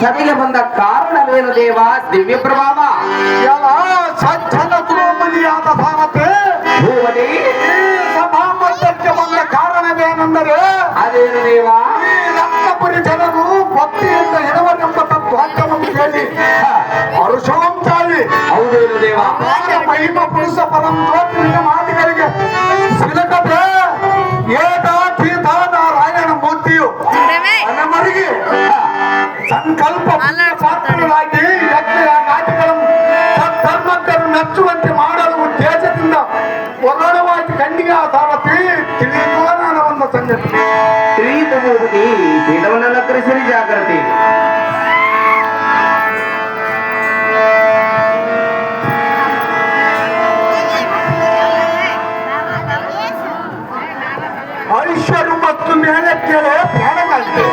ಸಭೆಗೆ ಬಂದ ಕಾರಣವೇನು ದೇವ? ದಿವ್ಯ ಪ್ರಭಾವ ಎಲ್ಲ ಸಜ್ಜನ ದ್ರೋಮಣಿಯಾದ ಭಾರತೆ ಭೂಮಿ ಸಭಾಮಂಡಲಕ್ಕೆ ಬಂದ ಕಾರಣವೇನೆಂದರೆ ಅದೇನು ದೇವ? ಈ ರಕ್ತಪುರಿ ಜನರು ಭಕ್ತಿಯಿಂದ ಇರುವನೆಂಬ ತತ್ವಾಕ್ಯವನ್ನು ಕೇಳಿ ಹರುಷವಂತಾಗಿ ಹೌದೇನು ದೇವ? ಮಹಿಮ ಪುರುಷ ಪರಂ ಜ್ಯೋತಿಯ ಮಾತುಗಳಿಗೆ ಸಿಲಕತೆ ಏಟ ತೀತ ನಾರಾಯಣ ಮೂರ್ತಿಯು ಮನಮರಿಗೆ ಸಂಕಲ್ಪ ಪಾತ್ರರಾಗಿ ಯಜ್ಞಯಾಗಾದಿಗಳನ್ನು ಸದ್ಧರ್ಮಕ್ಕನ್ನು ಮೆಚ್ಚುವಂತೆ ಮಾಡಲು ಉದ್ದೇಶದಿಂದ ಒರಳವಾಗಿ ಕಣ್ಣಿಗೆ ಸಾರಥಿ ತಿಳಿಯುವ ಒಂದು ಸಂಗತಿ ತಿಳಿಯಿತು ಭೂಮಿ. ಪೀಠವನ್ನು ಅಲಂಕರಿಸಿರಿ ಜಾಗೃತಿ. ಐಶ್ವರ್ಯ ಮತ್ತು ಮೇಳಕ್ಕೆ ಪ್ರಾಣವಾಗಿದೆ.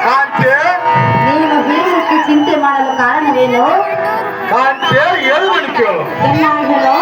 ಕಾಂತೆ ನೀನು ಹೀಗೆ ಚಿಂತೆ ಮಾಡಲು ಕಾರಣವೇನು? ಕಾಂತೆ ಹೇಳುವುದು ಕೇಳು. ಎನ್ನಾಗಲು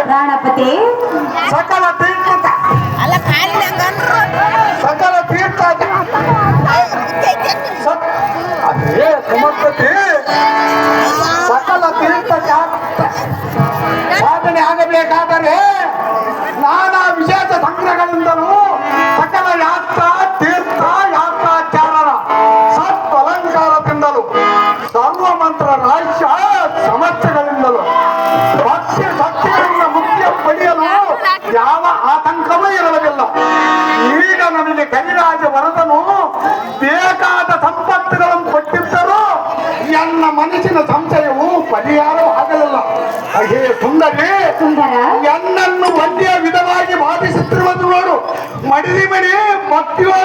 ಪ್ರಾಣಪತಿ ಸಕಲ ತೀರ್ಥ ಅಲ್ಲ ಕಾಲಿನ ಸಕಲ ತೀರ್ಥ ಅದೇ ಸಮರ್ಥತೆ ಸಕಲ ತೀರ್ಥ ಸಾಧನೆ ಆಗಬೇಕಾದರೆ ನಾನಾ ವಿಶೇಷ ಸಂಗ್ರಹಗಳಿಂದಲೂ ಸಕಲ ಯಾತ್ರ ತೀರ್ಥ ಯಾತ್ರಾಚಾರರ ಸತ್ವಲಂಕಾರದಿಂದಲೂ ಸರ್ವ ಮಂತ್ರ ರಹಸ್ಯ ಸಮಸ್ಯೆಗಳಿಂದಲೂ ಭಕ್ತಿ ಭಕ್ತಿಗಳಿಂದ ಮುಕ್ತಿಯ ಪಡೆಯಲು ಯಾವ ಆತಂಕವೂ ಇರುವುದಿಲ್ಲ. ಈಗ ನಮಗೆ ಕರಿರಾಜ ವರದನು ಬೇಕಾದ ಸಂಪತ್ತುಗಳನ್ನು ಕೊಟ್ಟಿದ್ದರೂ ನನ್ನ ಮನಸ್ಸಿನ ಸಂಶಯವು ಪರಿಹಾರವಾಗಲಿಲ್ಲ. ಹಾಗೆ ಸುಂದರಿ ಎನ್ನನ್ನು ಒಂದೇ ವಿಧವಾಗಿ ಬಾಧಿಸುತ್ತಿರುವುದು ನೋಡು. ಮಡಿ ಭಕ್ತಿಯೋ